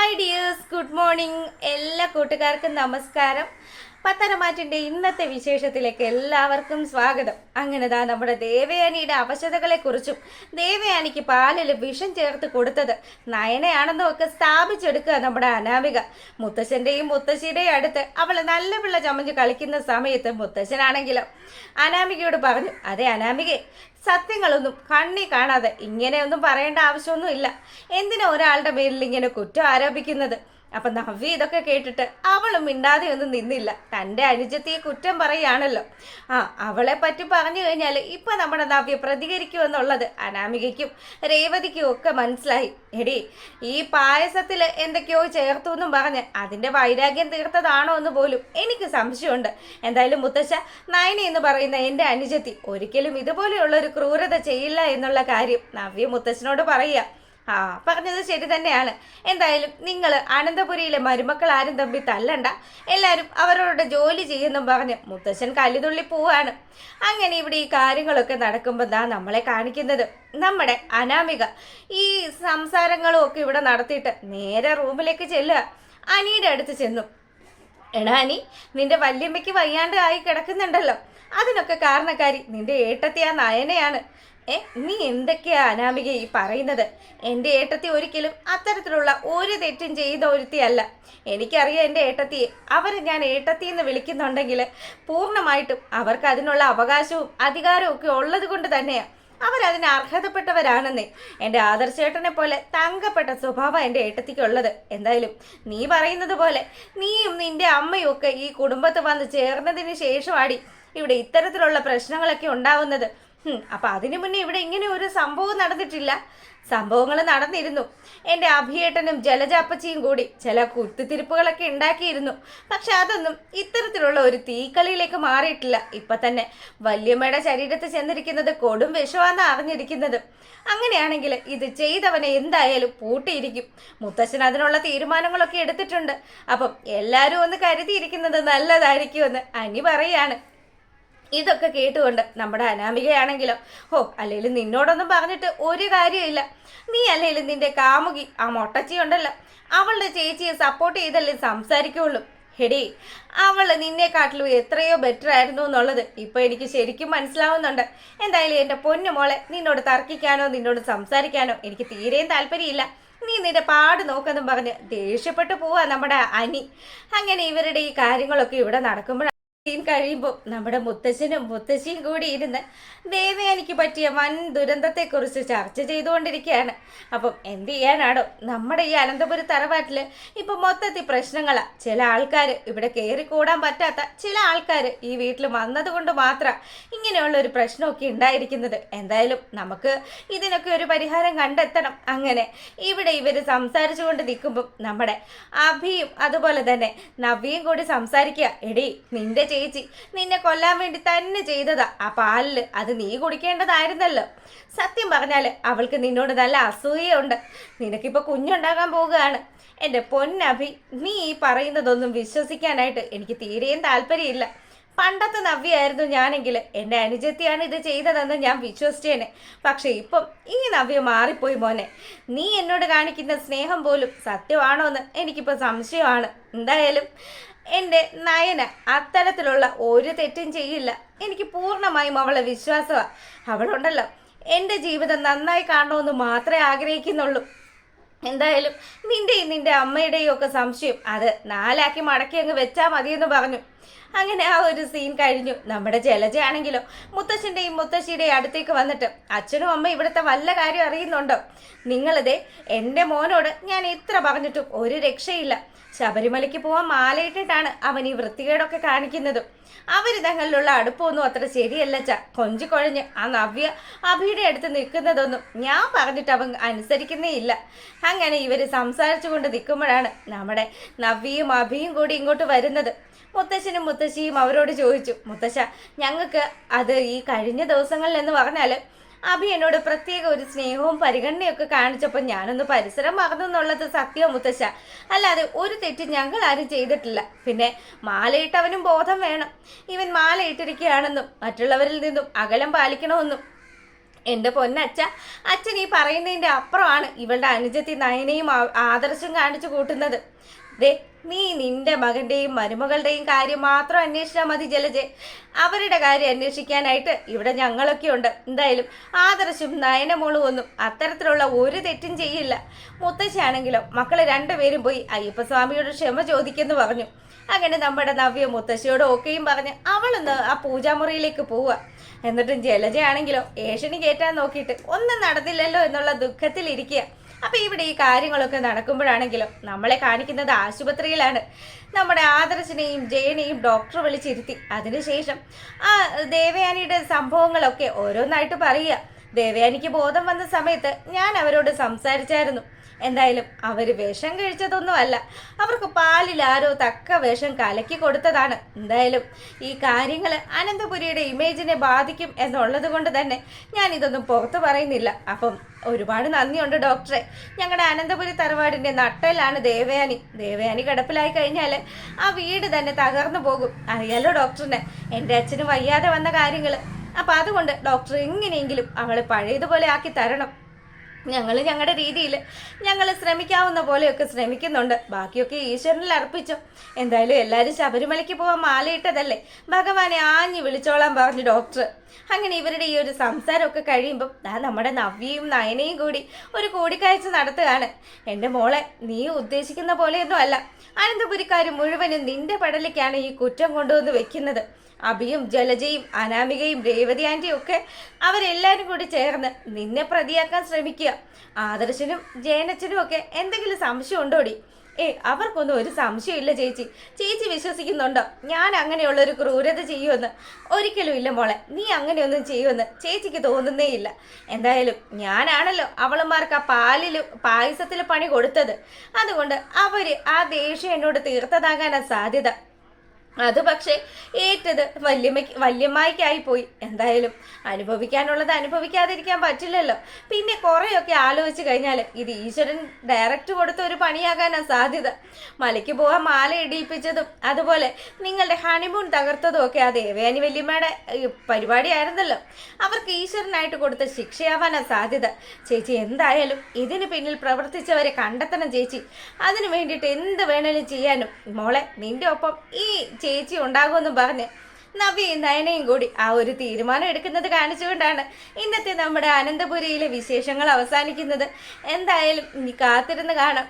Hi dears, good morning. എല്ലാ കൂട്ടുകാർക്കും നമസ്കാരം. പത്തനംമാറ്റിൻ്റെ ഇന്നത്തെ വിശേഷത്തിലേക്ക് എല്ലാവർക്കും സ്വാഗതം. അങ്ങനെതാ നമ്മുടെ ദേവയാനിയുടെ അവശതകളെക്കുറിച്ചും ദേവയാനിക്ക് പാലിൽ വിഷം ചേർത്ത് കൊടുത്തത് നയനയാണെന്നും ഒക്കെ സ്ഥാപിച്ചെടുക്കുക നമ്മുടെ അനാമിക. മുത്തശ്ശൻ്റെയും മുത്തശ്ശിയുടെയും അടുത്ത് അവൾ നല്ല പിള്ള ചമഞ്ഞ് കളിക്കുന്ന സമയത്ത് മുത്തശ്ശനാണെങ്കിലോ അനാമികയോട് പറഞ്ഞു, അതെ അനാമികെ, സത്യങ്ങളൊന്നും കണ്ണി കാണാതെ ഇങ്ങനെയൊന്നും പറയേണ്ട ആവശ്യമൊന്നും ഇല്ല. എന്തിനാ ഒരാളുടെ പേരിൽ ഇങ്ങനെ കുറ്റം ആരോപിക്കുന്നത്? അപ്പം നവ്യ ഇതൊക്കെ കേട്ടിട്ട് അവളും മിണ്ടാതെ ഒന്നും നിന്നില്ല. തൻ്റെ അനുജത്തിയെ കുറ്റം പറയുകയാണല്ലോ. അവളെ പറ്റി പറഞ്ഞു കഴിഞ്ഞാൽ ഇപ്പം നമ്മുടെ നവ്യ പ്രതികരിക്കുമെന്നുള്ളത് അനാമികയ്ക്കും രേവതിക്കും ഒക്കെ മനസ്സിലായി. എടി, ഈ പായസത്തിൽ എന്തൊക്കെയോ ചേർത്തു എന്നും പറഞ്ഞ് അതിൻ്റെ വൈരാഗ്യം തീർത്തതാണോ എന്ന് പോലും എനിക്ക് സംശയമുണ്ട്. എന്തായാലും മുത്തശ്ശ, നയനി എന്ന് പറയുന്ന എൻ്റെ അനുജത്തി ഒരിക്കലും ഇതുപോലെയുള്ളൊരു ക്രൂരത ചെയ്യില്ല എന്നുള്ള കാര്യം നവ്യ മുത്തശ്ശനോട് പറയുക. പറഞ്ഞത് ശരി തന്നെയാണ്. എന്തായാലും നിങ്ങൾ അനന്തപുരിയിലെ മരുമക്കൾ ആരും തമ്മിൽ തല്ലണ്ട, എല്ലാവരും അവരവരുടെ ജോലി ചെയ്യുമെന്നും പറഞ്ഞ് മുത്തശ്ശൻ കല്ലുതുള്ളി പോവാണ്. അങ്ങനെ ഇവിടെ ഈ കാര്യങ്ങളൊക്കെ നടക്കുമ്പോൾ നമ്മളെ കാണിക്കുന്നത് നമ്മുടെ അനാമിക ഈ സംസാരങ്ങളും ഒക്കെ ഇവിടെ നടത്തിയിട്ട് നേരെ റൂമിലേക്ക് ചെല്ലുക. അനിയുടെ അടുത്ത് ചെന്നു. എടാ അനി, നിന്റെ വല്യമ്മയ്ക്ക് വയ്യാണ്ട് ആയി കിടക്കുന്നുണ്ടല്ലോ, അതിനൊക്കെ കാരണക്കാരി നിന്റെ ഏട്ടത്തി ആ നയനയാണ്. നീ എന്തൊക്കെയാ അനാമിക ഈ പറയുന്നത്? എൻ്റെ ഏട്ടത്തി ഒരിക്കലും അത്തരത്തിലുള്ള ഒരു തെറ്റും ചെയ്ത ഒരുത്തിയല്ല. എനിക്കറിയാം എൻ്റെ ഏട്ടത്തിയെ. അവരെ ഞാൻ ഏട്ടത്തി എന്ന് വിളിക്കുന്നുണ്ടെങ്കിൽ പൂർണ്ണമായിട്ടും അവർക്ക് അതിനുള്ള അവകാശവും അധികാരവും ഒക്കെ ഉള്ളത് കൊണ്ട് തന്നെയാണ് അവരതിന് അർഹതപ്പെട്ടവരാണെന്നേ. എൻ്റെ ആദർശേട്ടനെ പോലെ തങ്കപ്പെട്ട സ്വഭാവം എൻ്റെ ഏട്ടത്തിക്കുള്ളത്. എന്തായാലും നീ പറയുന്നത് പോലെ നീയും നിന്റെ അമ്മയും ഒക്കെ ഈ കുടുംബത്ത് വന്ന് ചേർന്നതിന് ശേഷമാടി ഇവിടെ ഇത്തരത്തിലുള്ള പ്രശ്നങ്ങളൊക്കെ ഉണ്ടാവുന്നത്. അപ്പം അതിനു മുന്നേ ഇവിടെ ഇങ്ങനെ ഒരു സംഭവം നടന്നിട്ടില്ല. സംഭവങ്ങൾ നടന്നിരുന്നു. എൻ്റെ അഭിയേട്ടനും ജലജാപ്പച്ചിയും കൂടി ചില കുത്തിത്തിരിപ്പുകളൊക്കെ ഉണ്ടാക്കിയിരുന്നു. പക്ഷെ അതൊന്നും ഇത്തരത്തിലുള്ള ഒരു തീക്കളിയിലേക്ക് മാറിയിട്ടില്ല. ഇപ്പം തന്നെ വല്യമ്മയുടെ ശരീരത്തിൽ ചെന്നിരിക്കുന്നത് കൊടും വിഷമാണെന്ന് അറിഞ്ഞിരിക്കുന്നത്. അങ്ങനെയാണെങ്കിൽ ഇത് ചെയ്തവനെ എന്തായാലും പൂട്ടിയിരിക്കും. മുത്തശ്ശൻ അതിനുള്ള തീരുമാനങ്ങളൊക്കെ എടുത്തിട്ടുണ്ട്. അപ്പം എല്ലാവരും ഒന്ന് കരുതിയിരിക്കുന്നത് നല്ലതായിരിക്കുമെന്ന് അനി പറയാണ്. ഇതൊക്കെ കേട്ടുകൊണ്ട് നമ്മുടെ അനാമികയാണെങ്കിലോ, അല്ലെങ്കിലും നിന്നോടൊന്നും പറഞ്ഞിട്ട് ഒരു കാര്യമില്ല. നീ അല്ലെങ്കിലും നിന്റെ കാമുകി ആ മൊട്ടച്ചി ഉണ്ടല്ലോ, അവളുടെ ചേച്ചിയെ സപ്പോർട്ട് ചെയ്തല്ലേ സംസാരിക്കുള്ളൂ. ഹെടി, അവൾ നിന്നെക്കാട്ടിലും എത്രയോ ബെറ്റർ ആയിരുന്നു എന്നുള്ളത് ഇപ്പം എനിക്ക് ശരിക്കും മനസ്സിലാവുന്നുണ്ട്. എന്തായാലും എൻ്റെ പൊന്നു മോളെ, നിന്നോട് തർക്കിക്കാനോ നിന്നോട് സംസാരിക്കാനോ എനിക്ക് തീരെയും താല്പര്യമില്ല. നീ നിന്റെ പാട് നോക്കെന്നും പറഞ്ഞ് ദേഷ്യപ്പെട്ടു പോവാ നമ്മുടെ അനി. അങ്ങനെ ഇവരുടെ ഈ കാര്യങ്ങളൊക്കെ ഇവിടെ നടക്കുമ്പോൾ കഴിയുമ്പോൾ നമ്മുടെ മുത്തശ്ശനും മുത്തശ്ശിയും കൂടി ഇരുന്ന് ദേവയാനിക്ക് പറ്റിയ വൻ ദുരന്തത്തെക്കുറിച്ച് ചർച്ച ചെയ്തുകൊണ്ടിരിക്കുകയാണ്. അപ്പം എന്ത് ചെയ്യാനാണോ, നമ്മുടെ ഈ അനന്തപുരി തറവാട്ടിൽ ഇപ്പം മൊത്തത്തിൽ പ്രശ്നങ്ങളാണ്. ചില ആൾക്കാർ ഇവിടെ കയറിക്കൂടാൻ പറ്റാത്ത ചില ആൾക്കാർ ഈ വീട്ടിൽ വന്നതുകൊണ്ട് മാത്രം ഇങ്ങനെയുള്ളൊരു പ്രശ്നമൊക്കെ ഉണ്ടായിരിക്കുന്നത്. എന്തായാലും നമുക്ക് ഇതിനൊക്കെ ഒരു പരിഹാരം കണ്ടെത്തണം. അങ്ങനെ ഇവിടെ ഇവർ സംസാരിച്ചു കൊണ്ട് നിൽക്കുമ്പം നമ്മുടെ അഭിയും അതുപോലെ തന്നെ നവ്യയും കൂടി സംസാരിക്കുക. എടി, നിന്റെ ചേച്ചി നിന്നെ കൊല്ലാൻ വേണ്ടി തന്നെ ചെയ്തതാ ആ പാലില്, അത് നീ കുടിക്കേണ്ടതായിരുന്നല്ലോ. സത്യം പറഞ്ഞാല് അവൾക്ക് നിന്നോട് നല്ല അസൂയയുണ്ട്. നിനക്കിപ്പോൾ കുഞ്ഞുണ്ടാകാൻ പോവുകയാണ്. എൻ്റെ പൊന്നഭി, നീ ഈ പറയുന്നതൊന്നും വിശ്വസിക്കാനായിട്ട് എനിക്ക് തീരെയും താല്പര്യമില്ല. പണ്ടത്തെ നവ്യായിരുന്നു ഞാനെങ്കിൽ എൻ്റെ അനുജത്തിയാണ് ഇത് ചെയ്തതെന്ന് ഞാൻ വിശ്വസിച്ചേനെ. പക്ഷെ ഇപ്പം ഈ നവ്യ മാറിപ്പോയി മോനെ. നീ എന്നോട് കാണിക്കുന്ന സ്നേഹം പോലും സത്യമാണോ എന്ന് എനിക്കിപ്പോൾ സംശയമാണ്. എന്തായാലും എൻ്റെ നയന അത്തരത്തിലുള്ള ഒരു തെറ്റും ചെയ്യില്ല. എനിക്ക് പൂർണ്ണമായും അവളെ വിശ്വാസമാണ്. അവളുണ്ടല്ലോ എൻ്റെ ജീവിതം നന്നായി കാണണമെന്ന് മാത്രമേ ആഗ്രഹിക്കുന്നുള്ളൂ. എന്തായാലും നിന്റെ അമ്മയുടെയും ഒക്കെ സംശയം അത് നാലാക്കി മടക്കി അങ്ങ് വെച്ചാൽ മതിയെന്ന് പറഞ്ഞു. അങ്ങനെ ആ ഒരു സീൻ കഴിഞ്ഞു. നമ്മുടെ ജലജയാണെങ്കിലോ മുത്തശ്ശൻ്റെയും മുത്തശ്ശിയുടെയും അടുത്തേക്ക് വന്നിട്ട്, അച്ഛനും അമ്മ ഇവിടുത്തെ വല്ല കാര്യം അറിയുന്നുണ്ടോ? നിങ്ങളിതേ എൻ്റെ മോനോട് ഞാൻ എത്ര പറഞ്ഞിട്ടും ഒരു രക്ഷയില്ല. ശബരിമലയ്ക്ക് പോവാൻ മാലയിട്ടിട്ടാണ് അവൻ ഈ വൃത്തികേടൊക്കെ കാണിക്കുന്നത്. അവർ തങ്ങളിലുള്ള അടുപ്പമൊന്നും അത്ര ശരിയല്ല. കൊഞ്ചിക്കൊഴഞ്ഞ് ആ നവ്യ അഭിയുടെ അടുത്ത് നിൽക്കുന്നതൊന്നും ഞാൻ പറഞ്ഞിട്ട് അവൻ അനുസരിക്കുന്നേ ഇല്ല. അങ്ങനെ ഇവർ സംസാരിച്ചു കൊണ്ട് നിൽക്കുമ്പോഴാണ് നമ്മുടെ നവ്യയും അഭിയും കൂടി ഇങ്ങോട്ട് വരുന്നത്. മുത്തശ്ശനും മുത്തശ്ശിയും അവരോട് ചോദിച്ചു, മുത്തശ്ശ, ഞങ്ങൾക്ക് അത് ഈ കഴിഞ്ഞ ദിവസങ്ങളിൽ എന്ന് പറഞ്ഞാൽ അഭി എന്നോട് പ്രത്യേക ഒരു സ്നേഹവും പരിഗണനയൊക്കെ കാണിച്ചപ്പോൾ ഞാനൊന്ന് പരിസരം മറന്നു എന്നുള്ളത് സത്യം മുത്തശ്ശ. അല്ലാതെ ഒരു തെറ്റ് ഞങ്ങൾ ആരും ചെയ്തിട്ടില്ല. പിന്നെ മാലയിട്ടവനും ബോധം വേണം. ഇവൻ മാലയിട്ടിരിക്കുകയാണെന്നും മറ്റുള്ളവരിൽ നിന്നും അകലം പാലിക്കണമെന്നും എൻ്റെ പൊന്നച്ഛ, അച്ഛൻ ഈ പറയുന്നതിൻ്റെ അപ്പുറമാണ് ഇവളുടെ അനുജത്തി നയനയും ആദർശം കാണിച്ചു കൂട്ടുന്നത്. ദേ, നീ നിന്റെ മകന്റെയും മരുമകളുടെയും കാര്യം മാത്രം അന്വേഷിച്ചാൽ മതി ജലജെ. അവരുടെ കാര്യം അന്വേഷിക്കാനായിട്ട് ഇവിടെ ഞങ്ങളൊക്കെ ഉണ്ട്. എന്തായാലും ആദർശും നയനമോളും ഒന്നും അത്തരത്തിലുള്ള ഒരു തെറ്റും ചെയ്യില്ല. മുത്തശ്ശിയാണെങ്കിലോ മക്കളെ രണ്ടുപേരും പോയി അയ്യപ്പസ്വാമിയോട് ക്ഷമ ചോദിക്കെന്ന് പറഞ്ഞു. അങ്ങനെ നമ്മുടെ നവ്യ മുത്തശ്ശിയോട് ഓക്കെയും പറഞ്ഞ് അവളൊന്ന് ആ പൂജാമുറിയിലേക്ക് പോവുക. എന്നിട്ടും ജലജയാണെങ്കിലോ ഏഷണി കയറ്റാൻ നോക്കിയിട്ട് ഒന്നും നടന്നില്ലല്ലോ എന്നുള്ള ദുഃഖത്തിലിരിക്കുക. അപ്പൊ ഇവിടെ ഈ കാര്യങ്ങളൊക്കെ നടക്കുമ്പോഴാണെങ്കിലോ നമ്മളെ കാണിക്കുന്നത് ആശുപത്രിയിലാണ്. നമ്മുടെ ആദർശിനെയും ജയനെയും ഡോക്ടർ വിളിച്ചിരുത്തി. അതിനുശേഷം ആ ദേവയാനിയുടെ സംഭവങ്ങളൊക്കെ ഓരോന്നായിട്ട് പറയുക. ദേവയാനിക്ക് ബോധം വന്ന സമയത്ത് ഞാൻ അവരോട് സംസാരിച്ചായിരുന്നു. എന്തായാലും അവർ വിഷം കഴിച്ചതൊന്നുമല്ല, അവർക്ക് പാലിൽ ആരോ തക്ക വിഷം കലക്കി കൊടുത്തതാണ്. എന്തായാലും ഈ കാര്യങ്ങൾ അനന്തപുരിയുടെ ഇമേജിനെ ബാധിക്കും എന്നുള്ളത് കൊണ്ട് തന്നെ ഞാൻ ഇതൊന്നും പുറത്ത് പറയുന്നില്ല. അപ്പം ഒരുപാട് നന്ദിയുണ്ട് ഡോക്ടറെ. ഞങ്ങളുടെ അനന്തപുരി തറവാടിൻ്റെ നട്ടലാണ് ദേവയാനി. ദേവയാനി കിടപ്പിലായി കഴിഞ്ഞാൽ ആ വീട് തന്നെ തകർന്നു പോകും. അറിയാലോ ഡോക്ടറിന് എൻ്റെ അച്ഛന് വയ്യാതെ വന്ന കാര്യങ്ങൾ. അപ്പം അതുകൊണ്ട് ഡോക്ടർ എങ്ങനെയെങ്കിലും അവളെ പഴയതുപോലെ ആക്കി തരണം. ഞങ്ങൾ ഞങ്ങളുടെ രീതിയിൽ ഞങ്ങൾ ശ്രമിക്കാവുന്ന പോലെയൊക്കെ ശ്രമിക്കുന്നുണ്ട്. ബാക്കിയൊക്കെ ഈശ്വരനിൽ അർപ്പിച്ചു. എന്തായാലും എല്ലാവരും ശബരിമലയ്ക്ക് പോകാൻ മാലയിട്ടതല്ലേ, ഭഗവാനെ ആഞ്ഞു വിളിച്ചോളാൻ പറഞ്ഞു ഡോക്ടർ. അങ്ങനെ ഇവരുടെ ഈ ഒരു സംസാരമൊക്കെ കഴിയുമ്പം നമ്മുടെ നവ്യയും നയനയും കൂടി ഒരു കൂടിക്കാഴ്ച നടത്തുകയാണ്. എൻ്റെ മോളെ, നീ ഉദ്ദേശിക്കുന്ന പോലെയൊന്നും അല്ല. അനന്തപുരിക്കാർ മുഴുവനും നിന്റെ പടലേക്കാണ് ഈ കുറ്റം കൊണ്ടുവന്ന് വെക്കുന്നത്. അഭിയും ജലജയും അനാമികയും രേവതി ആൻറ്റിയും ഒക്കെ അവരെല്ലാവരും കൂടി ചേർന്ന് നിന്നെ പ്രതിയാക്കാൻ ശ്രമിക്കുക. ആദർശനും ജയനച്ചനും ഒക്കെ എന്തെങ്കിലും സംശയം ഉണ്ടോടി? അവർക്കൊന്നും ഒരു സംശയമില്ല ചേച്ചി. ചേച്ചി വിശ്വസിക്കുന്നുണ്ടോ ഞാൻ അങ്ങനെയുള്ളൊരു ക്രൂരത ചെയ്യുമെന്ന്? ഒരിക്കലും ഇല്ല മോളെ, നീ അങ്ങനെയൊന്നും ചെയ്യുമെന്ന് ചേച്ചിക്ക് തോന്നുന്നേ ഇല്ല. എന്തായാലും ഞാനാണല്ലോ അവളന്മാർക്ക് ആ പായസത്തിൽ പണി കൊടുത്തത്. അതുകൊണ്ട് അവര് ആ ദേഷ്യം എന്നോട് തീർത്തതാകാനാ സാധ്യത. അത് പക്ഷേ ഏറ്റത് വല്യമ്മായിക്കായി പോയി. എന്തായാലും അനുഭവിക്കാനുള്ളത് അനുഭവിക്കാതിരിക്കാൻ പറ്റില്ലല്ലോ. പിന്നെ കുറേയൊക്കെ ആലോചിച്ച് കഴിഞ്ഞാൽ ഇത് ഈശ്വരൻ ഡയറക്റ്റ് കൊടുത്ത ഒരു പണിയാകാനാണ് സാധ്യത. മലയ്ക്ക് പോകാൻ മാല ഇടിയിപ്പിച്ചതും അതുപോലെ നിങ്ങളുടെ ഹണിമൂൺ തകർത്തതും ഒക്കെ ആ ദേവയാനി വല്യമ്മയുടെ പരിപാടിയായിരുന്നല്ലോ. അവർക്ക് ഈശ്വരനായിട്ട് കൊടുത്ത ശിക്ഷയാവാനാണ് സാധ്യത. ചേച്ചി എന്തായാലും ഇതിന് പിന്നിൽ പ്രവർത്തിച്ചവരെ കണ്ടെത്തണം ചേച്ചി. അതിനു വേണ്ടിയിട്ട് എന്ത് വേണേലും ചെയ്യാനും മോളെ നിന്റെ ഒപ്പം ഈ ചേച്ചി ഉണ്ടാകുമെന്നും പറഞ്ഞ് നവ്യയും നയനയും കൂടി ആ ഒരു തീരുമാനം എടുക്കുന്നത് കാണിച്ചുകൊണ്ടാണ് ഇന്നത്തെ നമ്മുടെ അനന്തപുരിയിലെ വിശേഷങ്ങൾ അവസാനിക്കുന്നത്. എന്തായാലും ഇനി കാത്തിരുന്ന് കാണാം.